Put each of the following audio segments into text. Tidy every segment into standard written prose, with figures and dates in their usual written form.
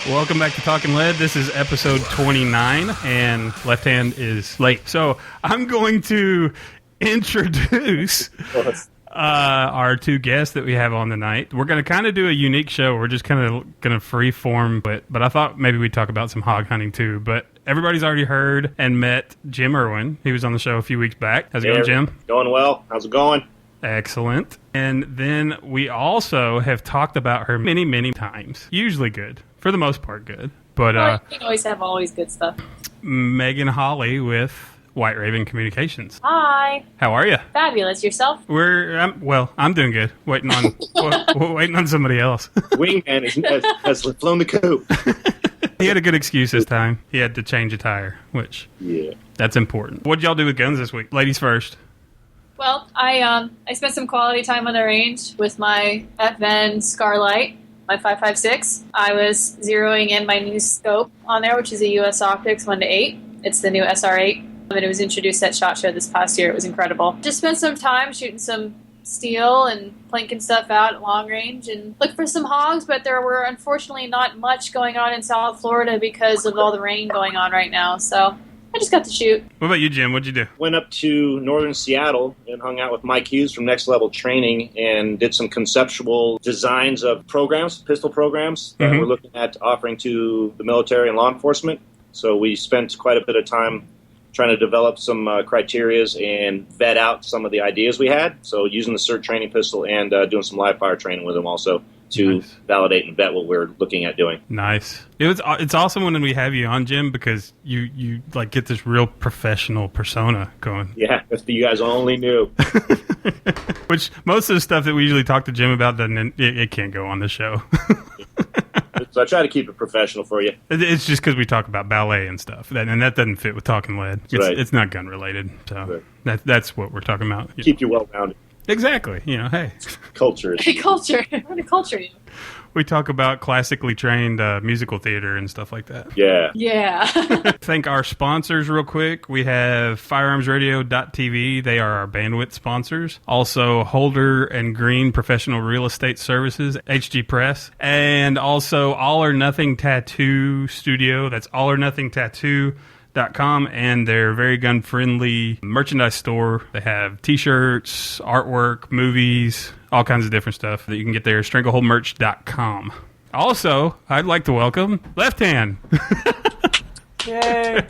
Welcome back to Talking Lead. This is episode 29, and Left Hand is late. So I'm going to introduce our two guests that we have on tonight. We're going to kind of do a unique show. We're just kind of going to free form, but I thought maybe we'd talk about some hog hunting too. But everybody's already heard and met Jim Irwin. He was on the show a few weeks back. How's it going, Jim? Going well. How's it going? Excellent. And then we also have talked about her many, many times. Usually good. For the most part, good. But you always have good stuff. Megan Hawley with White Raven Communications. Hi. How are you? Fabulous. Yourself? I'm doing good. Waiting on somebody else. Wingman has flown the coop. He had a good excuse this time. He had to change a tire, which that's important. What'd y'all do with guns this week? Ladies first. Well, I spent some quality time on the range with my FN Scarlight, my 5.56. I was zeroing in my new scope on there, which is a US Optics 1-8. It's the new SR8. And it was introduced at SHOT Show this past year. It was incredible. Just spent some time shooting some steel and planking stuff out at long range and looked for some hogs, but there were unfortunately not much going on in South Florida because of all the rain going on right now. So I just got to shoot. What about you, Jim? What'd you do? Went up to northern Seattle and hung out with Mike Hughes from Next Level Training and did some conceptual designs of programs, pistol programs that we're looking at offering to the military and law enforcement. So we spent quite a bit of time trying to develop some criterias and vet out some of the ideas we had. So using the CERT training pistol and doing some live fire training with them also to validate and vet what we're looking at doing. Nice. It's awesome when we have you on, Jim, because you like get this real professional persona going. Yeah, if you guys only knew. Which most of the stuff that we usually talk to Jim about, it can't go on the show. So I try to keep it professional for you. It's just because we talk about ballet and stuff, and that doesn't fit with Talking Lead. It's not gun related, so that's what we're talking about. Keep you well rounded. Exactly. Hey. Culture. Hey, culture. What a culture you. We talk about classically trained musical theater and stuff like that. Yeah. Yeah. Thank our sponsors real quick. We have firearmsradio.tv. They are our bandwidth sponsors. Also, Holder and Green Professional Real Estate Services, HG Press. And also All or Nothing Tattoo Studio. That's allornothingtattoo.com, and their very gun-friendly merchandise store. They have t-shirts, artwork, movies, all kinds of different stuff that you can get there. strangleholdmerch.com. Also, I'd like to welcome Left Hand. Yay!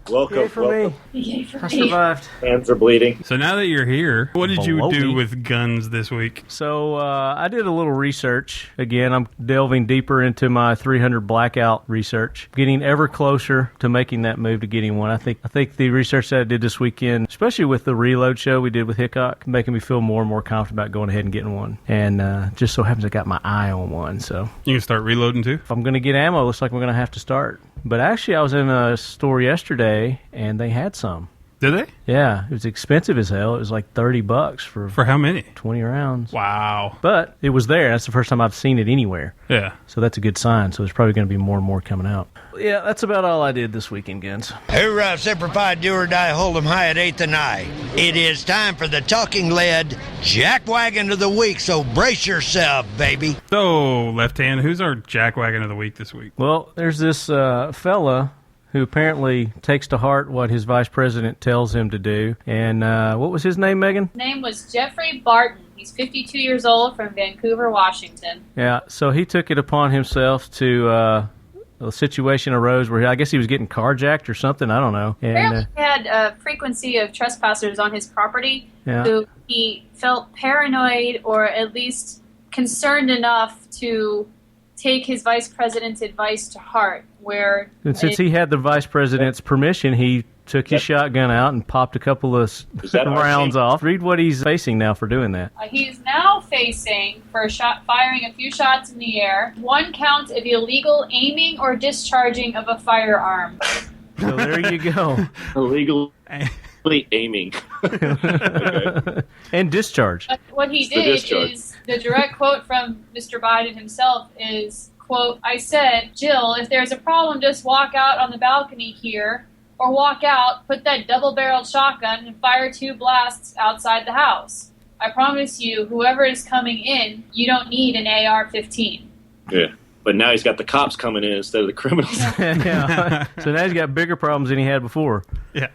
Welcome. Yay for me. Yay for I me. survived. Hands are bleeding. So now that you're here, what did you do Baloney. with guns this week? So I did a little research. Again, I'm delving deeper into my 300 blackout research, getting ever closer to making that move to getting one. I think the research that I did this weekend, especially with the reload show we did with Hickok, making me feel more and more confident about going ahead and getting one. And just so happens I got my eye on one. So You can start reloading too? if I'm going to get ammo, it looks like we're going to have to start. But actually, I was in a store yesterday, and they had some. Did they? Yeah, it was expensive as hell. It was like $30 For how many? 20 rounds. Wow. But it was there. That's the first time I've seen it anywhere. Yeah. So that's a good sign. So there's probably going to be more and more coming out. Yeah, that's about all I did this weekend, Guns. Hoorah, Semper Fi, do or die, hold 'em high at 8th and I. It is time for the Talking Lead Jackwagon of the Week, so brace yourself, baby. So, Left Hand, who's our jackwagon of the week this week? Well, there's this fella who apparently takes to heart what his vice president tells him to do. And what was his name, Megan? His name was Jeffrey Barton. He's 52 years old from Vancouver, Washington. Yeah, so he took it upon himself to... a situation arose where I guess he was getting carjacked or something. I don't know. And, Apparently he had a frequency of trespassers on his property who he felt paranoid or at least concerned enough to take his vice president's advice to heart. And since he had the vice president's permission, he took his shotgun out and popped a couple of rounds off. Read what he's facing now for doing that. He's now facing for firing a few shots in the air, 1 count of illegal aiming or discharging of a firearm. So there you go. Illegal aiming. Okay. And discharge. What he did is, the direct quote from Mr. Biden himself is, quote, "I said, Jill, if there's a problem, just walk out on the balcony here, or walk out, put that double-barreled shotgun, and fire 2 blasts outside the house. I promise you, whoever is coming in, you don't need an AR-15. Yeah. But now he's got the cops coming in instead of the criminals. Yeah. So now he's got bigger problems than he had before. Yeah.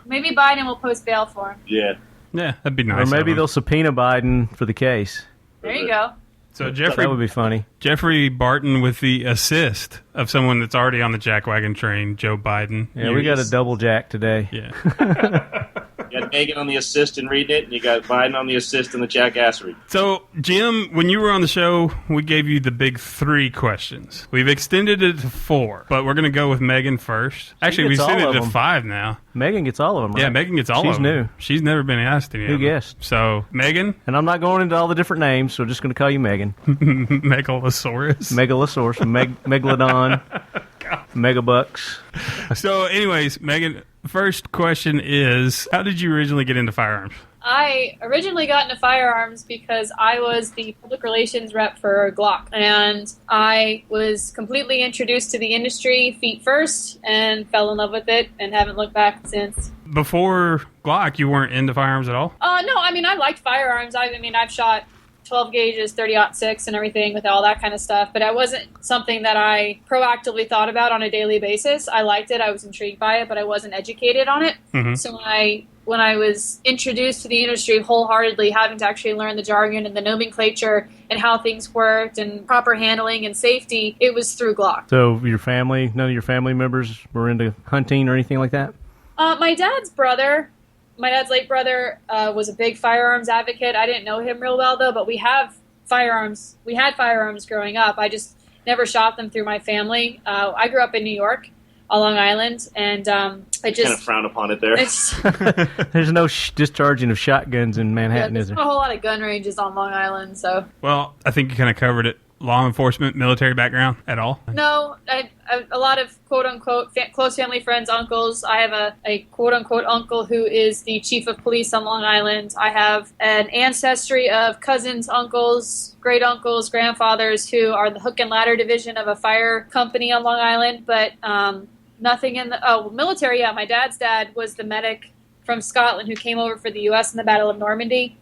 Maybe Biden will post bail for him. Yeah. Yeah, that'd be nice. Or maybe of him. they'll subpoena Biden for the case. There you go. So That would be funny. Jeffrey Barton with the assist of someone that's already on the jackwagon train, Joe Biden. Yeah, we got a double jack today. Yeah. You got Megan on the assist and reading it, and you got Biden on the assist and the jackassery. So, Jim, when you were on the show, we gave you the big 3 questions. We've extended it to 4, but we're going to go with Megan first. Actually, we gets extended all it of to them. 5 now. Megan gets all of them, right? Yeah, Megan gets all of them. She's new. She's never been asked any of them. Who guessed? So, Megan, And I'm not going into all the different names, so we're just going to call you Megan. Megalosaurus. Megalosaurus, Megalodon, Megabucks. So, anyways, Megan, first question is, how did you originally get into firearms? I originally got into firearms because I was the public relations rep for Glock, and I was completely introduced to the industry feet first and fell in love with it and haven't looked back since. Before Glock, you weren't into firearms at all? No, I mean, I liked firearms. I've shot 12 gauges, 30-06 and everything with all that kind of stuff, but it wasn't something that I proactively thought about on a daily basis. I liked it. I was intrigued by it, but I wasn't educated on it. Mhm. So when I was introduced to the industry wholeheartedly, having to actually learn the jargon and the nomenclature and how things worked and proper handling and safety, it was through Glock. So your family, none of your family members were into hunting or anything like that? My dad's late brother, was a big firearms advocate. I didn't know him real well, though, but we had firearms growing up. I just never shot them through my family. I grew up in New York, on Long Island, and I just Kind of frown upon it there. It's, There's no discharging of shotguns in Manhattan, there's is there? not a whole lot of gun ranges on Long Island, so Well, I think you kind of covered it. Law enforcement, military background at all? no. I a lot of quote-unquote close family friends, uncles. I have a quote-unquote uncle who is the chief of police on Long Island. I have an ancestry of cousins, uncles, great-uncles, grandfathers who are the hook and ladder division of a fire company on Long Island, but nothing in the military. Yeah, my dad's dad was the medic from Scotland who came over for the U.S. in the Battle of Normandy,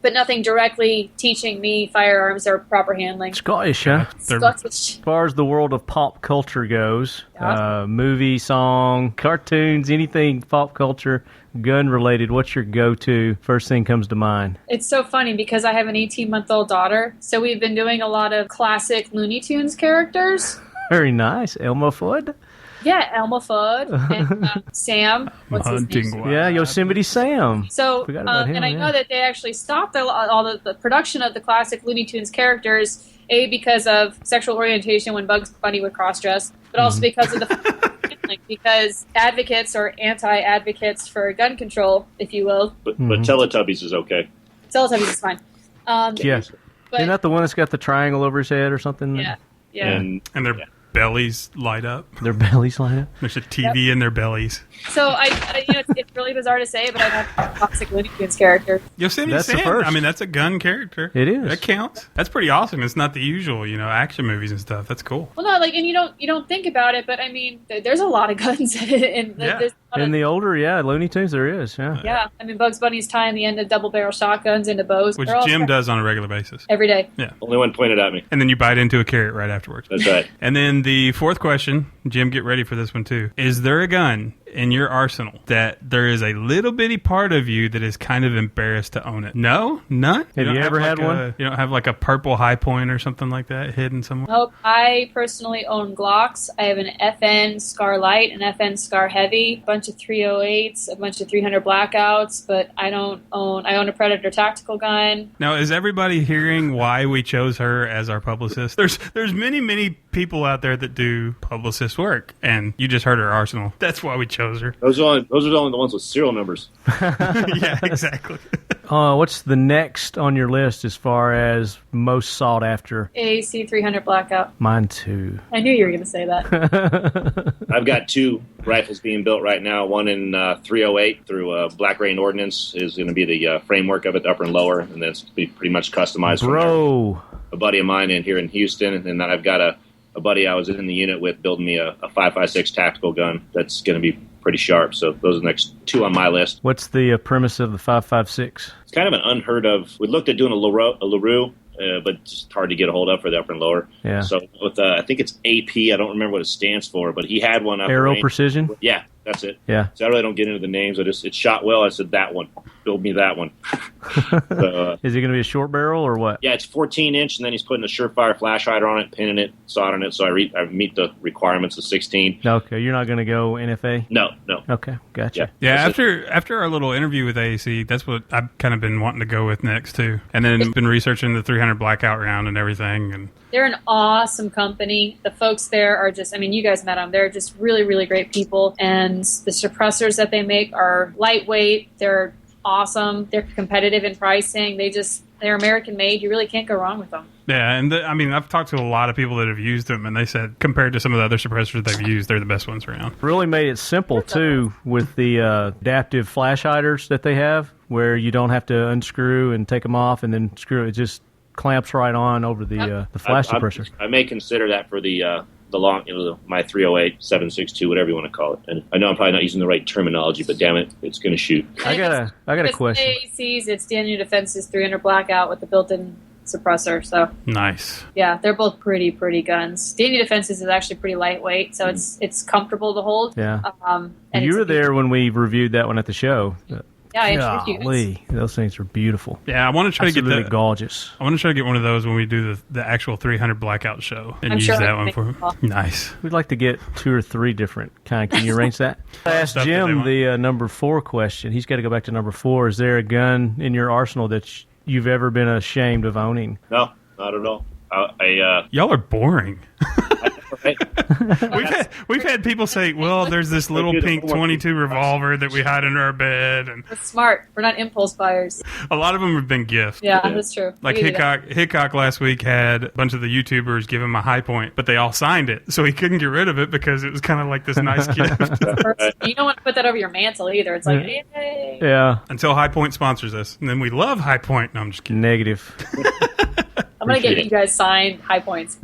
but nothing directly teaching me firearms or proper handling. Scottish, huh? Scottish. As far as the world of pop culture goes, Yeah. movie, song, cartoons, anything pop culture, gun-related, what's your go-to? First thing comes to mind. It's so funny because I have an 18-month-old daughter, so we've been doing a lot of classic Looney Tunes characters. Very nice. Elmo Fudd? Yeah, Elmo Fudd and Sam. What's his Hunting name? wild. Yeah, Yosemite Sam. So, Forgot about him, and I yeah. know that they actually stopped all the production of the classic Looney Tunes characters, A, because of sexual orientation when Bugs Bunny would cross-dress, but also because of the because advocates or anti-advocates for gun control, if you will. But Teletubbies is okay. Teletubbies is fine. Yeah. But, Isn't that the one that's got the triangle over his head or something? yeah, yeah. And And their bellies light up. Their bellies line up? There's a TV in their bellies. So it's really bizarre to say, but I have classic Looney Tunes character. Yosemite That's the Sam. first. I mean, that's a gun character. It is. That counts. That's pretty awesome. It's not the usual, action movies and stuff. That's cool. Well, no, and you don't think about it, but I mean, there's a lot of guns in Yeah. there's a lot In of- the older, Looney Tunes, there is, yeah. yeah. I mean, Bugs Bunny's tying the end of double barrel shotguns into bows. Which They're all Jim does on a regular basis. every day. only one pointed at me. And then you bite into a carrot right afterwards. That's right. And then the fourth question, Jim, get ready for this one too. Is there a gun in your arsenal that there is a little bitty part of you that is kind of embarrassed to own it? No? None? Have you don't ever had like one? You don't have like a purple high point or something like that hidden somewhere? Nope. I personally own Glocks. I have an FN Scar Light, an FN Scar Heavy, a bunch of 308s, a bunch of 300 Blackouts, but I own a Predator tactical gun. Now, is everybody hearing why we chose her as our publicist? There's many people out there that do publicist work, and you just heard her arsenal. That's why we chose her. Those are only the ones with serial numbers. Yeah, exactly. What's the next on your list as far as most sought after? A C300 Blackout. Mine too. I knew you were going to say that. I've got 2 rifles being built right now. One in 308 through Black Rain Ordnance is going to be the framework of it, upper and lower, and then it's pretty much customized from there. Bro. A buddy of mine in here in Houston, and then I've got a buddy I was in the unit with building me a 5.56 tactical gun that's going to be pretty sharp. So those are the next 2 on my list. What's the premise of the 5.56? It's kind of an unheard of. We looked at doing a LaRue but just hard to get a hold of for the upper and lower. Yeah. So with I think it's AP. I don't remember what it stands for, but he had one up Aero range. Precision? Yeah, that's it. Yeah. So I really don't get into the names. It shot well. I said that one. Build me that one. So, Is it going to be a short barrel or what? yeah, it's 14-inch, and then he's putting a Surefire flash hider on it, pinning it, soldering it. So I meet the requirements of 16. Okay, you're not going to go NFA? No. Okay, gotcha. Yeah, after our little interview with AAC, that's what I've kind of been wanting to go with next too, and then been researching the 300 blackout round and everything. And They're an awesome company. The folks there are just, I mean, you guys met them. They're just really, really great people. And the suppressors that they make are lightweight. They're awesome. They're competitive in pricing. They're American made. You really can't go wrong with them. yeah, and I mean, I've talked to a lot of people that have used them, and they said compared to some of the other suppressors they've used, they're the best ones around. Really made it simple, too, with the adaptive flash hiders that they have, where you don't have to unscrew and take them off and then screw it. It just clamps right on over the flash suppressor. I may consider that for the long, my 308, 762, whatever you want to call it. And I know I'm probably not using the right terminology, but damn it, it's going to shoot. I got a question. AAC's, it's Daniel Defense's 300 Blackout with the built-in suppressor. So Nice. yeah, they're both pretty guns. Daniel Defense's is actually pretty lightweight, so it's comfortable to hold. Yeah. And You it's were there when we reviewed that one at the show. Yeah, I introduced you. Golly, those things are beautiful. Yeah, I want to try to Absolutely get gorgeous. I want to try to get one of those when we do the actual 300 blackout show and I'm use sure I that can one make for. it well. Nice. We'd like to get 2 or 3 different kind. Can you arrange that? I asked Stuff that they Jim want. the number 4 question. He's got to go back to number 4. Is there a gun in your arsenal that you've ever been ashamed of owning? No, not at all. Y'all are boring. Right? We've had people say, "Well, there's this little pink 22 revolver that we hide under our bed," and We're smart. We're not impulse buyers. a lot of them have been gifts. Yeah, that's true. Like We do that. Hickok last week had a bunch of the YouTubers give him a high point, but they all signed it, so he couldn't get rid of it because it was kind of like this nice gift. You don't want to put that over your mantle either. It's like, yay. Yeah, Until High Point sponsors us, and then we love High Point. No, I'm just kidding. negative. I'm going to get you guys signed high points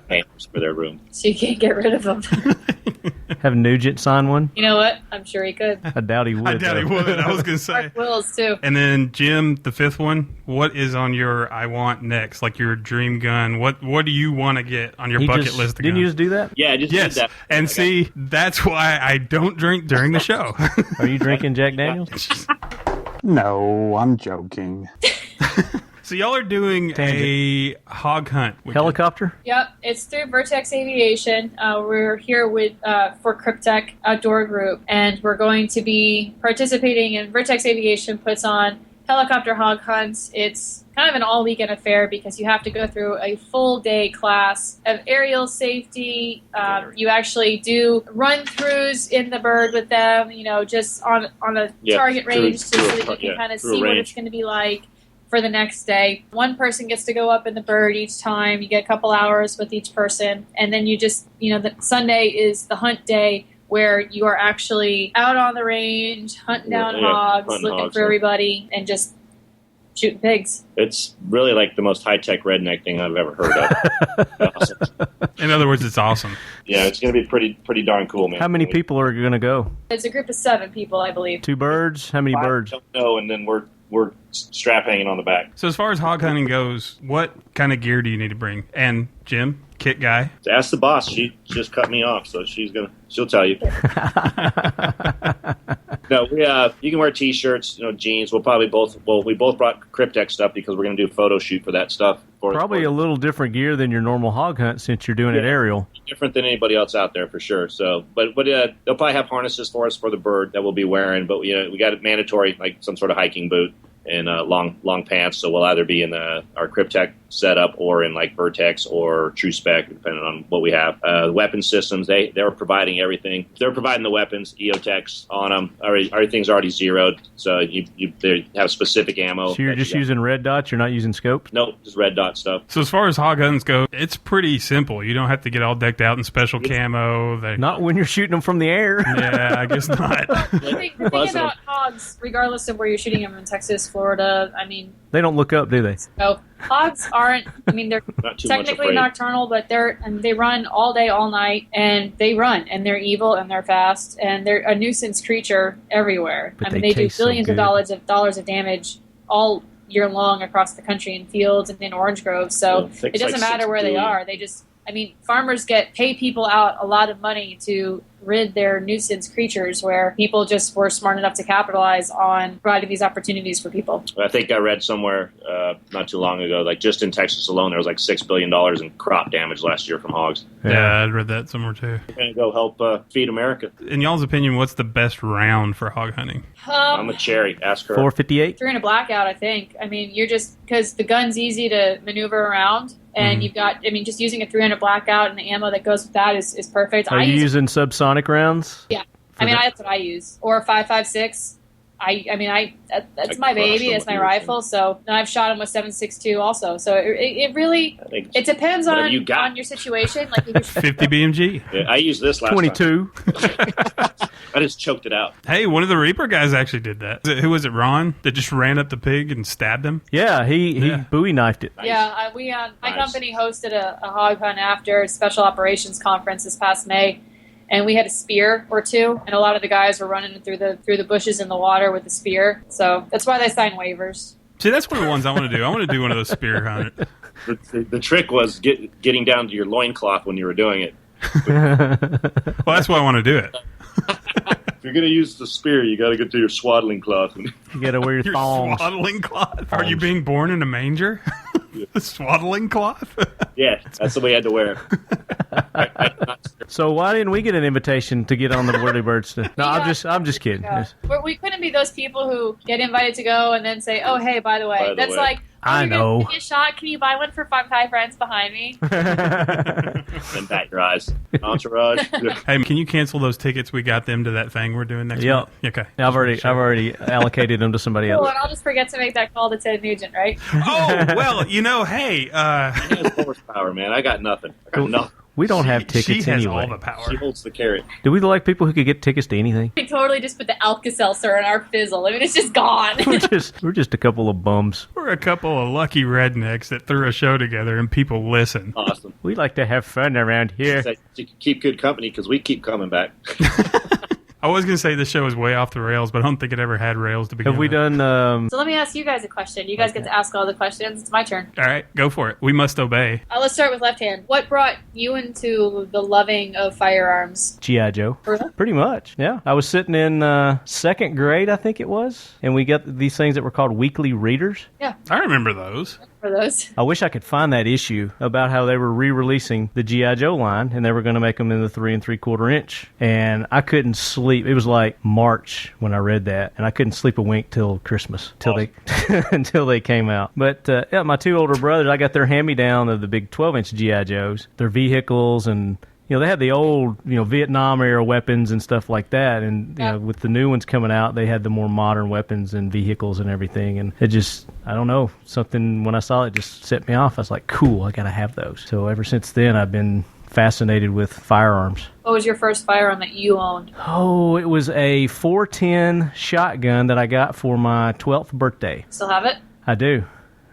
Hands for their room. so you can't get rid of them. Have Nugent sign one? You know what? I'm sure he could. I doubt he would. I doubt he though. would. I was going to say. Mark Wills, too. And then Jim, the 5th one. What is on your I want next? Like your dream gun? What do you want to get on your He bucket just- list? Of Didn't you guns? just do that? Yeah, I just Yes, did that. and see, that's why I don't drink during the show. Are you drinking Jack Daniels? No, I'm joking. So y'all are doing a hog hunt weekend. Helicopter? Yep, it's through Vertex Aviation. We're here with for Cryptech Outdoor Group, and we're going to be participating in Vertex Aviation puts on helicopter hog hunts. It's kind of an all-weekend affair because you have to go through a full-day class of aerial safety. You actually do run-throughs in the bird with them, just on a target range so that you can kind of see what it's going to be like for the next day. One person gets to go up in the bird each time. You get a couple hours with each person. And then you just, the Sunday is the hunt day where you are actually out on the range, hunting down hogs, looking for everybody, and just shooting pigs. It's really like the most high-tech redneck thing I've ever heard of. Awesome. In other words, it's awesome. Yeah, it's going to be pretty darn cool, man. How many people are going to go? It's a group of 7 people, I believe. 2 birds? How many birds? I don't know, and then we're strap hanging on the back. So as far as hog hunting goes, what kind of gear do you need to bring? And Jim, kit guy. Ask the boss. She just cut me off, so she'll tell you. No, you can wear t-shirts, jeans. We both brought Cryptech stuff because we're going to do a photo shoot for that stuff. Probably a little different gear than your normal hog hunt since you're doing it aerial. Different than anybody else out there for sure. So, but they'll probably have harnesses for us for the bird that we'll be wearing. But we got it mandatory, like some sort of hiking boot and long pants. So we'll either be in our Cryptech setup or in like Vertex or True Spec, depending on what we have. Weapon systems, they're providing everything. They're providing the weapons, EOTechs on them. Everything's already zeroed, so they have specific ammo. So you're just using red dots? You're not using scopes? Nope, just red dot stuff. So as far as hog hunts go, it's pretty simple. You don't have to get all decked out in special camo. Not when you're shooting them from the air. Yeah, I guess not. The thing about hogs, regardless of where you're shooting them in Texas, Florida, They don't look up, do they? no, hogs aren't. They're Not too much technically afraid. nocturnal, but they run all day, all night, and they run, and they're evil, and they're fast, and they're a nuisance creature everywhere. But they they do taste so billions of good. dollars of damage all year long across the country in fields and in orange groves. So it doesn't matter where they are. Farmers pay people out a lot of money to rid their nuisance creatures, where people just were smart enough to capitalize on providing these opportunities for people. I think I read somewhere not too long ago, like just in Texas alone, there was like $6 billion in crop damage last year from hogs. Yeah, I read that somewhere too. We're going to go help feed America. In y'all's opinion, what's the best round for hog hunting? I'm a cherry. Ask her. 458. 300 blackout, I think. I mean, you're just, because the gun's easy to maneuver around. And you've got, just using a 300 blackout and the ammo that goes with that is perfect. Are you using subsonic rounds? Yeah. That's what I use. Or 5.56. That's my baby. That's my rifle. So, and I've shot him with 7.62 also. So it really, it depends on your situation. Like if you're 50 BMG. Yeah, I used this last 22. I just choked it out. Hey, one of the Reaper guys actually did that. Who was it, Ron? That just ran up the pig and stabbed him? Yeah, he Bowie knifed it. Nice. Yeah, my company hosted a hog hunt after a special operations conference this past May. And we had a spear or two, and a lot of the guys were running through the bushes in the water with the spear. So that's why they signed waivers. See, that's one of the ones I want to do. I want to do one of those spear hunts. The trick was getting down to your loincloth when you were doing it. Well, that's why I want to do it. If you're going to use the spear, you got to get to your swaddling cloth. You got to wear your thongs. Swaddling cloth? Are you being born in a manger? The swaddling cloth? Yeah, that's the way you had to wear it. So why didn't we get an invitation to get on the Whirly Birds? No, I'm just kidding. Yeah. We couldn't be those people who get invited to go and then say, "Oh, hey, by the way." That's like, I know. Get shot. Can you buy one for 5 friends behind me? And bat your eyes. Entourage. Hey, can you cancel those tickets? We got them to that thing we're doing next month. Okay. I've already allocated them to somebody else. Cool, and I'll just forget to make that call to Ted Nugent, right? Oh, well, hey. He has horsepower, man. I got nothing. We don't have tickets she has anyway. all the power. She holds the carrot. Do we like people who could get tickets to anything? We totally just put the Alka-Seltzer in our fizzle. It's just gone. We're just a couple of bums. We're a couple of lucky rednecks that threw a show together and people listen. Awesome. We like to have fun around here. You can keep good company because we keep coming back. I was going to say this show is way off the rails, but I don't think it ever had rails to begin with. Have we done... So let me ask you guys a question. You guys get to ask all the questions. It's my turn. All right, go for it. We must obey. Let's start with left hand. What brought you into the loving of firearms? G.I. Joe. Really? Pretty much, yeah. I was sitting in second grade, I think it was, and we got these things that were called weekly readers. Yeah. I remember those. For those. I wish I could find that issue about how they were re-releasing the G.I. Joe line, and they were going to make them in the 3 3/4 inch. And I couldn't sleep. It was like March when I read that, and I couldn't sleep a wink till Christmas, until they came out. But yeah, my 2 older brothers, I got their hand-me-down of the big 12-inch G.I. Joes, their vehicles, and they had the old, Vietnam era weapons and stuff like that. And, with the new ones coming out, they had the more modern weapons and vehicles and everything. And it just, I don't know, something, when I saw it, just set me off. I was like, cool, I got to have those. So ever since then, I've been fascinated with firearms. What was your first firearm that you owned? Oh, it was a 410 shotgun that I got for my 12th birthday. Still have it? I do.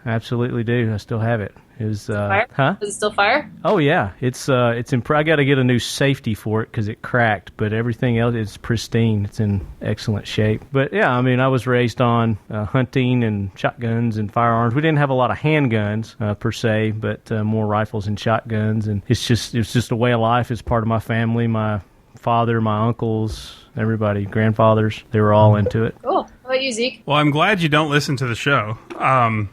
I absolutely do. I still have it. It was, fire? Huh? Does it still fire? Oh yeah, it's I got to get a new safety for it because it cracked, but everything else is pristine. It's in excellent shape. But yeah, I was raised on hunting and shotguns and firearms. We didn't have a lot of handguns per se, but more rifles and shotguns. And it's just a way of life. It's part of my family. My father, my uncles, everybody, grandfathers, they were all into it. Cool. How about you, Zeke? Well, I'm glad you don't listen to the show.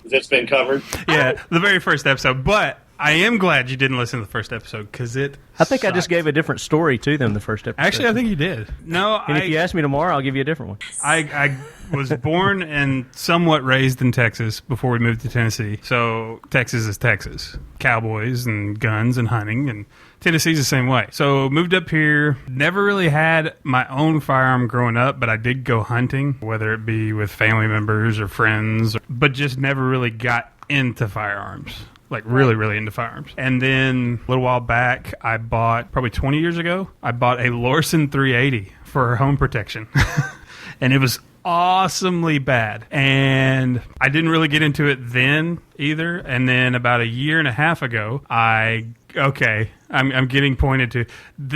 It's been covered? Yeah, the very first episode. But I am glad you didn't listen to the first episode because I think I just gave a different story to them the first episode. Actually, I think you did. No, and if you ask me tomorrow, I'll give you a different one. I was born and somewhat raised in Texas before we moved to Tennessee. So Texas is Texas. Cowboys and guns and hunting, and Tennessee's the same way. So moved up here, never really had my own firearm growing up, but I did go hunting, whether it be with family members or friends, but just never really got into firearms. Like really, really into firearms. And then a little while back, I bought, probably 20 years ago, I bought a Lorson 380 for home protection. And it was awesomely bad. And I didn't really get into it then either. And then about a year and a half ago, I I'm getting pointed to.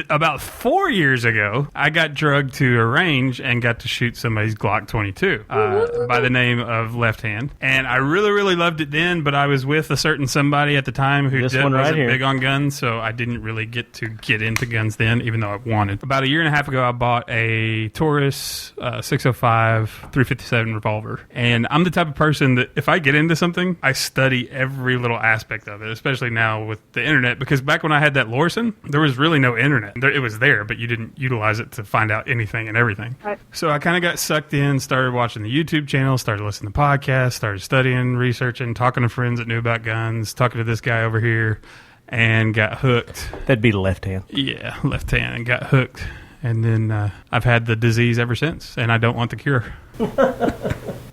About 4 years ago, I got drugged to a range and got to shoot somebody's Glock 22 by the name of Left Hand. And I really, really loved it then, but I was with a certain somebody at the time who wasn't big on guns, so I didn't really get into guns then, even though I wanted. About a year and a half ago, I bought a Taurus 605 357 revolver. And I'm the type of person that if I get into something, I study every little aspect of it, especially now with the internet, because back when I had that Lorson, there was really no internet. It was there, but you didn't utilize it to find out anything and everything. Right. So I kind of got sucked in, started watching the YouTube channel, started listening to podcasts, started studying, researching, talking to friends that knew about guns, talking to this guy over here, and got hooked. That'd be the Left Hand. Yeah, Left Hand, and got hooked. And then I've had the disease ever since, and I don't want the cure.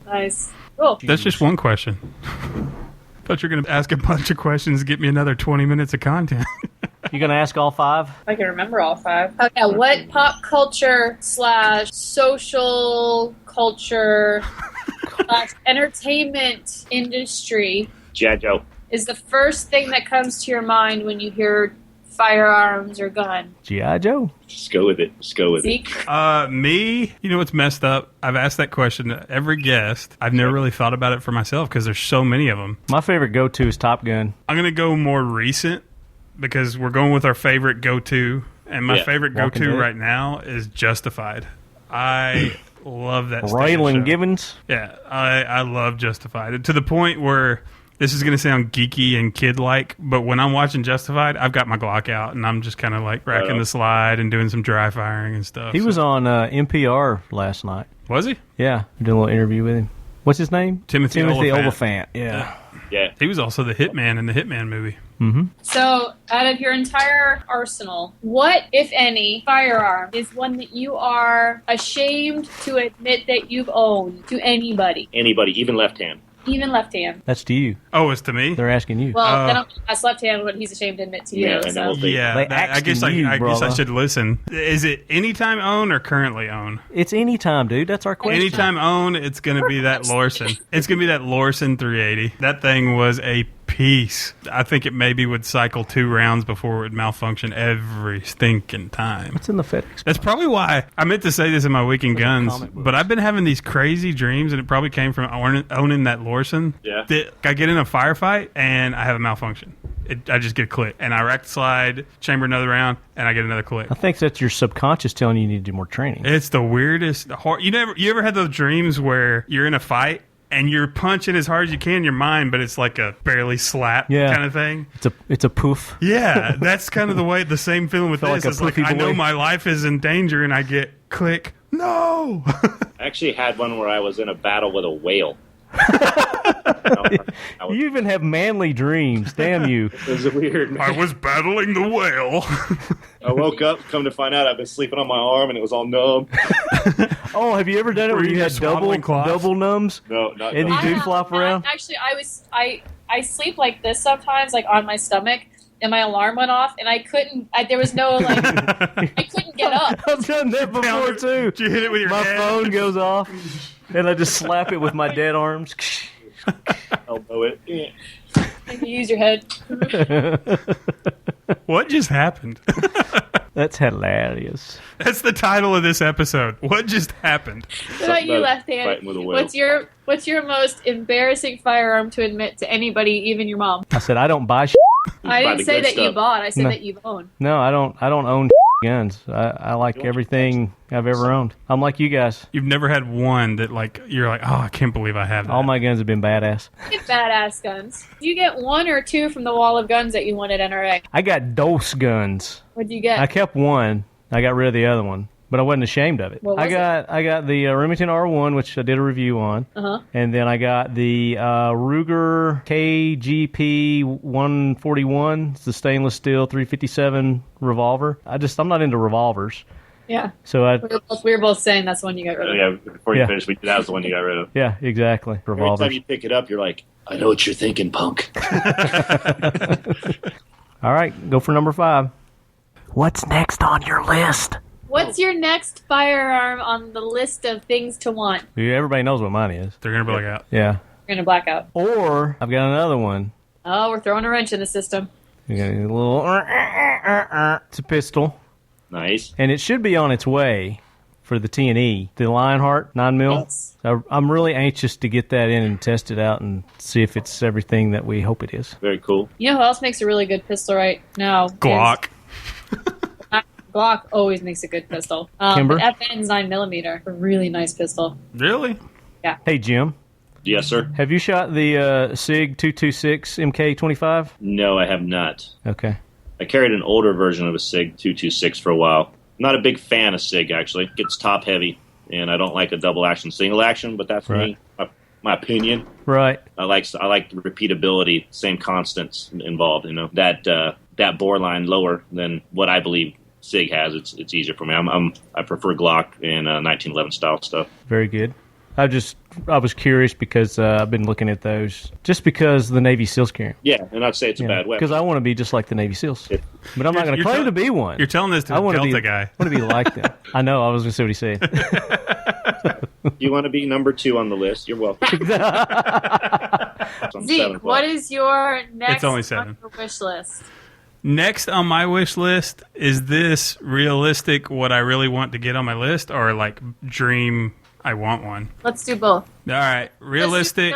Nice. Cool. That's just one question. Thought you were going to ask a bunch of questions to get me another 20 minutes of content. You going to ask all 5? I can remember all 5. Okay, what pop culture / social culture / entertainment industry G.I. Joe is the first thing that comes to your mind when you hear firearms or gun? G.I. Joe. Just go with it. Zeke? Me, you know what's messed up? I've asked that question to every guest. I've never really thought about it for myself because there's so many of them. My favorite go-to is Top Gun. I'm going to go more recent because we're going with our favorite go-to. And my favorite go-to right now is Justified. I love that Raylan Givens? Yeah, I love Justified. To the point where... This is going to sound geeky and kid-like, but when I'm watching Justified, I've got my Glock out, and I'm just kind of like racking the slide and doing some dry firing and stuff. He was on NPR last night. Was he? Yeah, we did a little interview with him. What's his name? Timothy Olyphant. Yeah. He was also the Hitman in the Hitman movie. Mm-hmm. So, out of your entire arsenal, what, if any, firearm is one that you are ashamed to admit that you've owned to anybody? Anybody, even Left Hand. Even Left Hand. That's to you. Oh, it's to me? They're asking you. Well, then I'll ask Left Hand what he's ashamed to admit to you. And so. I guess I should listen. Is it anytime own or currently own? It's anytime, dude. That's our question. Anytime own, it's going to be that Lorson. It's going to be that Lorson 380. That thing was a piece. I think it maybe would cycle 2 rounds before it would malfunction every stinking time. It's in the FedEx. That's probably why I meant to say this in my Week in Guns, but I've been having these crazy dreams, and it probably came from owning that Lorson. Yeah. That I get in a firefight, and I have a malfunction. I just get a click, and I rack the slide, chamber another round, and I get another click. I think that's your subconscious telling you need to do more training. It's the weirdest. You ever had those dreams where you're in a fight, and you're punching as hard as you can in your mind, but it's like a barely slap kind of thing. It's a poof. Yeah, that's kind of the same feeling with this. It's like I know my life is in danger, and I get click. No. I actually had one where I was in a battle with a whale. You even have manly dreams. Damn you. It was weird. I was battling the whale. I woke up, come to find out I've been sleeping on my arm and it was all numb. Oh, have you ever done it where you had double numbs? No, not and you do flop around? Actually, I sleep like this sometimes, like on my stomach, and my alarm went off, and I couldn't. There was no I couldn't get up. I've done that before too. Did you hit it with your My head? phone goes off, and I just slap it with my dead arms. Elbow it. Yeah. You use your head. What just happened? That's hilarious. That's the title of this episode. What just happened? What about you, Left Hand? Fighting with a whale. What's your most embarrassing firearm to admit to anybody, even your mom? I said I don't buy I didn't say that you stuff. bought. I said that you've owned. No, I don't own guns. I like everything I've ever owned. I'm like you guys. You've never had one that you're like, oh, I can't believe I have that. All my guns have been badass. You get badass guns. Do you get 1 or 2 from the wall of guns that you won at NRA? I got dose guns. What'd you get? I kept one. I got rid of the other one, but I wasn't ashamed of it. What was I got the Remington R1, which I did a review on, and then I got the Ruger KGP 141. It's the stainless steel 357 revolver. I'm not into revolvers. Yeah. So we were both saying that's the one you got rid of. Yeah, before you finished, that was the one you got rid of. Yeah, exactly. Revolvers. Every time you pick it up, you're like, I know what you're thinking, punk. All right, go for number 5. What's next on your list? What's your next firearm on the list of things to want? Yeah, everybody knows what mine is. They're going to black out. Yeah. You're going to black out. Or I've got another one. Oh, we're throwing a wrench in the system. You got a little. It's a pistol, Nice. and it should be on its way for the T&E, the Lionheart 9mm. Yes. I'm really anxious to get that in and test it out and see if it's everything that we hope it is. Very cool. You know who else makes a really good pistol right now? Glock. Glock always makes a good pistol. Kimber? But FN's 9mm, a really nice pistol. Really? Hey, Jim, Yes, sir. have you shot the SIG 226 MK25? No, I have not. Okay. I carried an older version of a SIG 226 for a while. I'm not a big fan of SIG, actually. It gets top heavy, and I don't like a double action, single action, but that's Right. me, my opinion. Right. I like the repeatability, same constants involved. You know, that bore line lower than what I believe SIG has. It's easier for me. I prefer Glock and 1911 style stuff. Very good. I was curious because I've been looking at those just because the Navy SEALs carry them. Yeah, and I'd say it's a bad weapon. Because I want to be just like the Navy SEALs. But I'm not going to You're claim tell- to be one. You're telling this to I a wanna Delta be, guy. I want to be like them. I know. I was going to say what he said. You want to be number 2 on the list? You're welcome. Zeke, what is your next It's only 7. on your wish list? Next on my wish list, is this realistic what I really want to get on my list, or like dream I want one? Let's do both. All right, realistic.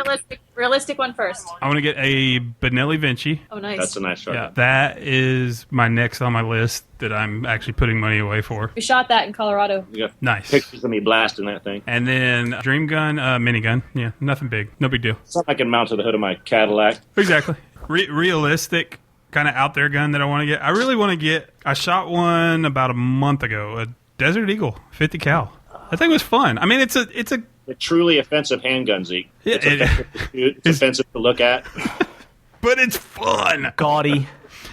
Realistic one first. I want to get a Benelli Vinci. Oh, nice. That's a nice shot. Yeah, that is my next on my list that I'm actually putting money away for. We shot that in Colorado. You got Nice. pictures of me blasting that thing. And then dream gun, minigun. Yeah, nothing big, no big deal. Something I can mount to the hood of my Cadillac. Exactly. Realistic, kind of out there gun that I want to get. I really want to get. I shot one about a month ago, a Desert Eagle 50 cal. I think it was fun. I mean, it's a A truly offensive handgun, Zeke. Yeah, It's offensive to shoot. It's offensive to look at. but it's fun. Gaudy.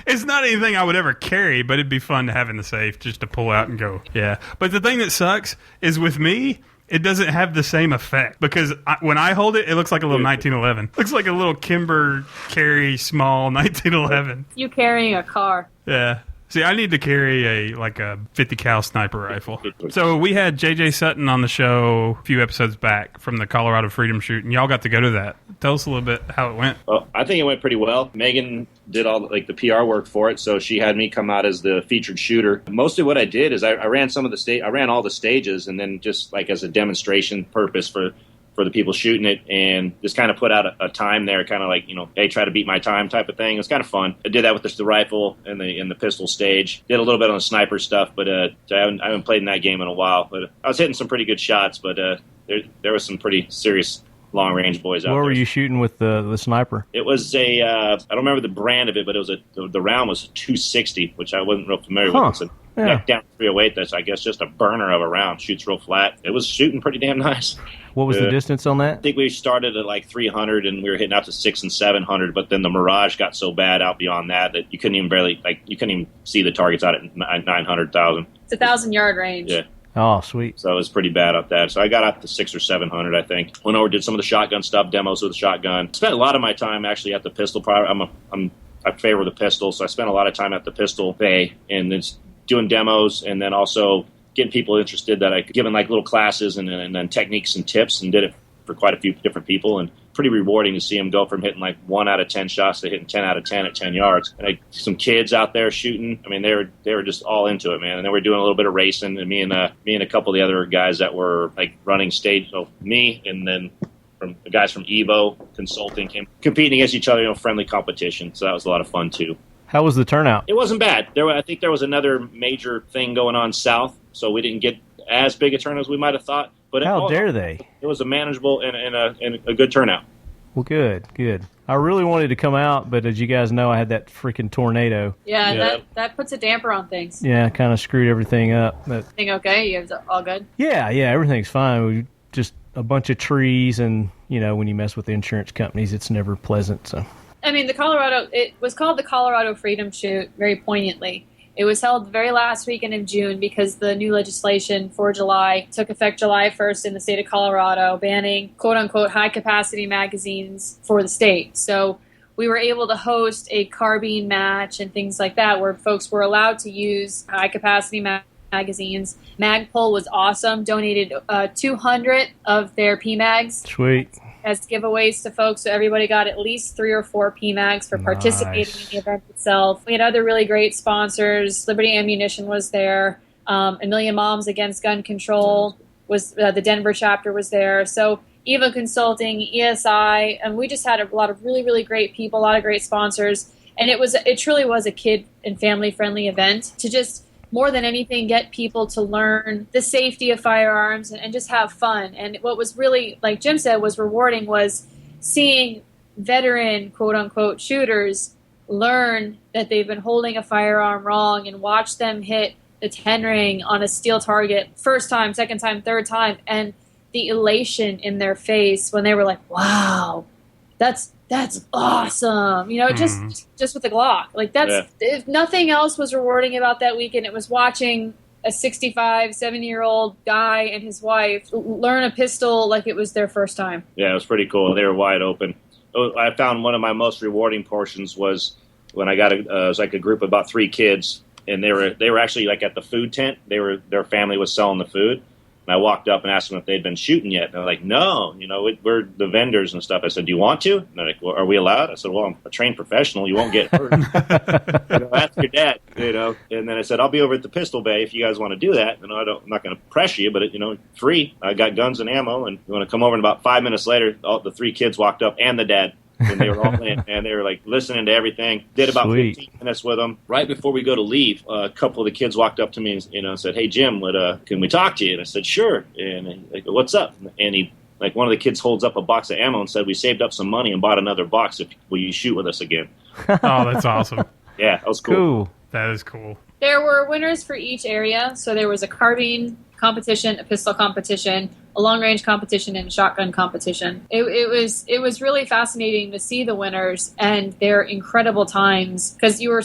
It's not anything I would ever carry, but it'd be fun to have in the safe just to pull out and go. Yeah. But the thing that sucks is with me, it doesn't have the same effect because when I hold it, it looks like a little 1911. Looks like a little Kimber carry small 1911. You carrying a car. Yeah. See, I need to carry a 50 cal sniper rifle. So we had JJ Sutton on the show a few episodes back from the Colorado Freedom Shoot, and y'all got to go to that. Tell us a little bit how it went. Well, I think it went pretty well. Megan did all the PR work for it, so she had me come out as the featured shooter. Mostly what I did is I ran I ran all the stages, and then just like as a demonstration purpose for the people shooting it, and just kind of put out a time there, kind of like, hey, try to beat my time type of thing. It was kind of fun. I did that with the rifle and the pistol stage. Did a little bit on the sniper stuff, but I haven't played in that game in a while. But I was hitting some pretty good shots, but there was some pretty serious long range boys out there. Where were you shooting with the sniper? It was I don't remember the brand of it, but it was the round was 260, which I wasn't real familiar with. It's a neck down 308. That's, I guess, just a burner of a round. Shoots real flat. It was shooting pretty damn nice. What was the distance on I that? think we started at like 300 and we were hitting out to 600 and 700, but then the mirage got so bad out beyond that you couldn't even see the targets out at 900,000. It's 1,000-yard range. Yeah. Oh, sweet. So it was pretty bad out that. So I got out to 600 or 700, I think. Went over, did some of the shotgun stuff, demos with the shotgun. Spent a lot of my time actually at the pistol. I favor the pistol, so I spent a lot of time at the pistol bay and then doing demos, and then also getting people interested that I could given like little classes and then techniques and tips, and did it for quite a few different people, and pretty rewarding to see them go from hitting like 1 out of 10 shots to hitting 10 out of 10 at 10 yards. And some kids out there shooting. I mean, they were just all into it, man. And then we're doing a little bit of racing, and me and a couple of the other guys that were like running stage. So me and then from the guys from Evo Consulting came competing against each other, friendly competition. So that was a lot of fun too. How was the turnout? It wasn't bad. I think there was another major thing going on south, so we didn't get as big a turnout as we might have thought. But How dare they? It was a manageable and a good turnout. Well, good. I really wanted to come out, but as you guys know, I had that freaking tornado. Yeah, that puts a damper on things. Yeah, kind of screwed everything up. But Thing okay? You guys all good? yeah, everything's fine. We just a bunch of trees, and when you mess with the insurance companies, it's never pleasant. So. I mean, it was called the Colorado Freedom Shoot very poignantly. It was held the very last weekend of June because the new legislation for July took effect July 1st in the state of Colorado, banning quote-unquote high-capacity magazines for the state. So we were able to host a carbine match and things like that where folks were allowed to use high-capacity magazines. Magpul was awesome, donated 200 of their PMags. Sweet. as giveaways to folks. So everybody got at least 3 or 4 PMAGs for participating in the event itself. We had other really great sponsors. Liberty Ammunition was there. A Million Moms Against Gun Control was the Denver chapter was there. So EVA Consulting, ESI, and we just had a lot of really, really great people, a lot of great sponsors. And it truly was a kid and family friendly event to just more than anything get people to learn the safety of firearms and just have fun. And what was really, like Jim said, was rewarding was seeing veteran quote unquote shooters learn that they've been holding a firearm wrong and watch them hit the 10 ring on a steel target first time, second time, third time, and the elation in their face when they were like, wow, that's awesome. You know, just with the Glock. Like if nothing else was rewarding about that weekend, it was watching a 65, 70-year-old guy and his wife learn a pistol like it was their first time. Yeah, it was pretty cool. They were wide open. I found one of my most rewarding portions was when I got it was like a group of about 3 kids, and they were actually like at the food tent. Their family was selling the food. And I walked up and asked them if they'd been shooting yet. And they're like, no, we're the vendors and stuff. I said, do you want to? And they're like, well, are we allowed? I said, well, I'm a trained professional. You won't get hurt. Ask your dad, And then I said, I'll be over at the pistol bay if you guys want to do that. I'm not going to pressure you, but, free. I got guns and ammo. And you want to come over? And about 5 minutes later, all the 3 kids walked up and the dad. And they were all in, and they were like listening to everything. Did about 15 minutes with them. Right before we go to leave, a couple of the kids walked up to me and said, "Hey Jim, can we talk to you?" And I said, "Sure." And they go, "What's up?" And he, like, one of the kids holds up a box of ammo and said, "We saved up some money and bought another box. Will you shoot with us again?" Oh, that's awesome. Yeah, that was cool. That is cool. There were winners for each area. So there was a carbine competition, a pistol competition, a long-range competition, and a shotgun competition. It was really fascinating to see the winners and their incredible times, because you were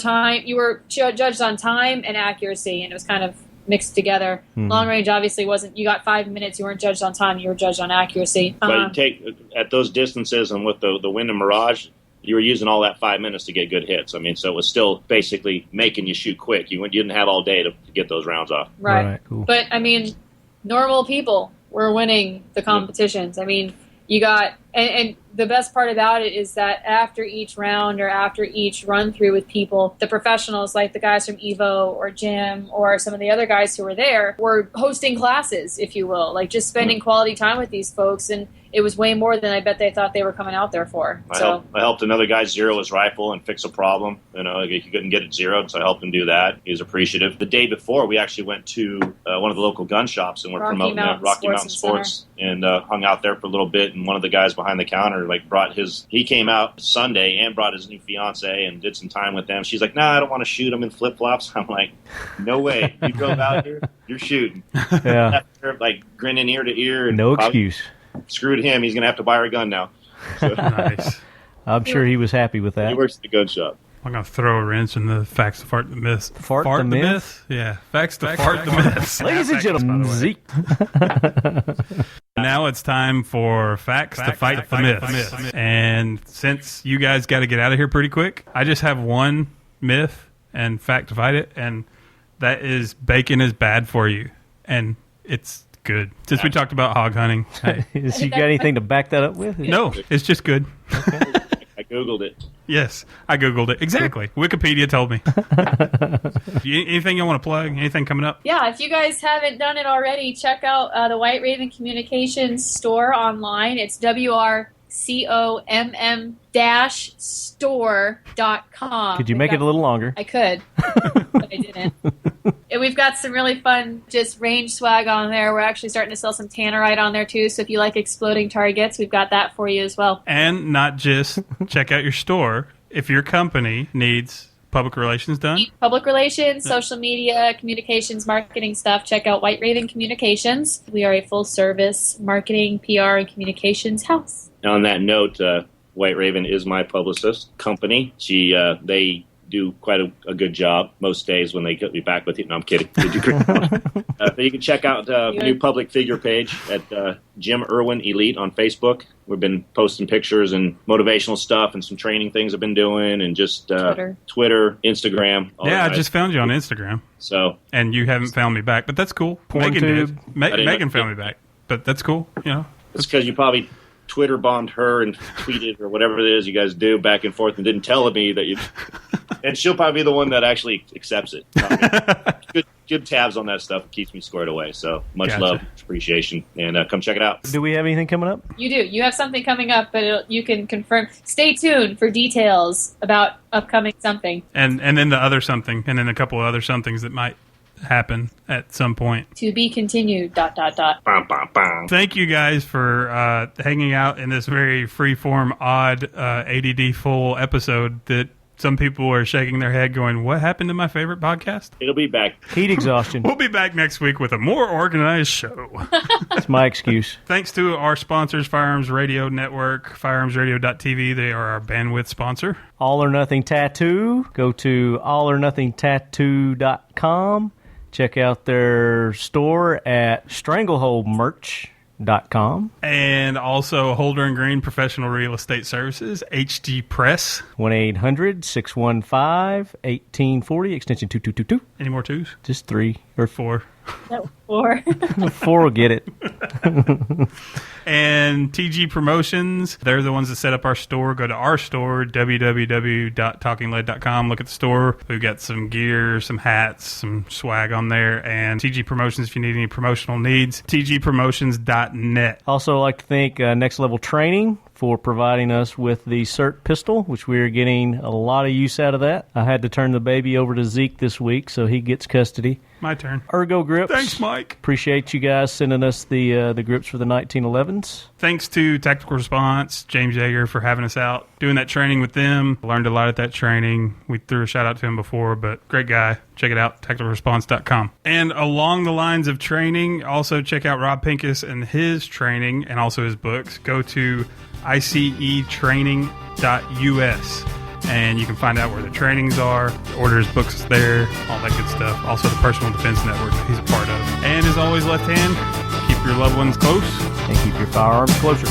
judged on time and accuracy, and it was kind of mixed together. Long range obviously wasn't. You got 5 minutes. You weren't judged on time. You were judged on accuracy. But you take at those distances and with the wind and mirage, you were using all that 5 minutes to get good hits. I mean, so it was still basically making you shoot quick. You didn't have all day to get those rounds off. Right. Cool. But, I mean, normal people were winning the competitions. I mean, you got... And the best part about it is that after each round or after each run-through with people, the professionals, like the guys from Evo or Jim or some of the other guys who were there, were hosting classes, if you will, like just spending quality time with these folks. And it was way more than I bet they thought they were coming out there for. I helped another guy zero his rifle and fix a problem. He couldn't get it zeroed, so I helped him do that. He was appreciative. The day before, we actually went to one of the local gun shops, and we're promoting Rocky Mountain Sports, and hung out there for a little bit. And one of the guys behind the counter he came out Sunday and brought his new fiance and did some time with them. She's like, "Nah, I don't want to shoot him in flip-flops." I'm like, "No way. You drove out here, you're shooting." Yeah. Like grinning ear to ear. And no excuse. Screwed him. He's going to have to buy her a gun now. So, Nice. I'm sure he was happy with that. He works at the gun shop. I'm going to throw a wrench in the facts to fart the myths. Fart the myth? Yeah. Facts to fart the myths. Ladies and gentlemen, Zeke. Now it's time for facts to fight the myths. And since you guys got to get out of here pretty quick, I just have one myth and fact to fight it, and that is bacon is bad for you. And it's good. Since we talked about hog hunting. You got anything to back that up with? No, it's just good. I Googled it. Yes, I Googled it. Exactly. Wikipedia told me. Anything you want to plug? Anything coming up? Yeah, if you guys haven't done it already, check out the White Raven Communications store online. It's WRCOMM-store.com. Could you make it a little longer? I could, but I didn't. And we've got some really fun just range swag on there. We're actually starting to sell some tannerite on there too, so if you like exploding targets, we've got that for you as well. And not just check out your store. If your company needs public relations done? Public relations, social media, communications, marketing stuff, check out White Raven Communications. We are a full-service marketing, PR, and communications house. On that note, White Raven is my publicist company. They do quite a good job most days when they get me back with you. No, I'm kidding. But you can check out the new public figure page at Jim Irwin Elite on Facebook. We've been posting pictures and motivational stuff and some training things I've been doing, and just Twitter, Instagram. Yeah, I just found you on Instagram. And you haven't found me back, but that's cool. Megan did. Megan found me back, but that's cool. It's because you probably Twitter bombed her and tweeted or whatever it is you guys do back and forth and didn't tell me that you. And she'll probably be the one that actually accepts it. Good tabs on that stuff. It keeps me squared away. So much love, appreciation, and come check it out. Do we have anything coming up? You do. You have something coming up, but you can confirm. Stay tuned for details about upcoming something. And then the other something, and then a couple of other somethings that might happen at some point. To be continued, ... Bum, bum, bum. Thank you guys for hanging out in this very freeform, odd, ADD full episode that some people are shaking their head going, what happened to my favorite podcast? It'll be back. Heat exhaustion. We'll be back next week with a more organized show. That's my excuse. Thanks to our sponsors, Firearms Radio Network, firearmsradio.tv. They are our bandwidth sponsor. All or Nothing Tattoo. Go to allornothingtattoo.com. Check out their store at strangleholdmerch.com. And also Holder and Green Professional Real Estate Services, HG Press. 1-800-615-1840, extension 2222. Any more twos? Just 3 or 4. No, 4. 4 will get it. And TG Promotions, they're the ones that set up our store. Go to our store, www.talkinglead.com. Look at the store. We've got some gear, some hats, some swag on there. And TG Promotions, if you need any promotional needs, tgpromotions.net. Also, I'd like to thank Next Level Training for providing us with the CERT pistol, which we are getting a lot of use out of that. I had to turn the baby over to Zeke this week, so he gets custody. My turn. Ergo Grips. Thanks, Mike. Appreciate you guys sending us the grips for the 1911s. Thanks to Tactical Response, James Yeager, for having us out, doing that training with them. Learned a lot at that training. We threw a shout out to him before, but great guy. Check it out, tacticalresponse.com. And along the lines of training, also check out Rob Pincus and his training and also his books. Go to icetraining.us. And you can find out where the trainings are, order his books there, all that good stuff. Also the Personal Defense Network that he's a part of. And as always, Left Hand, keep your loved ones close. And keep your firearms closer.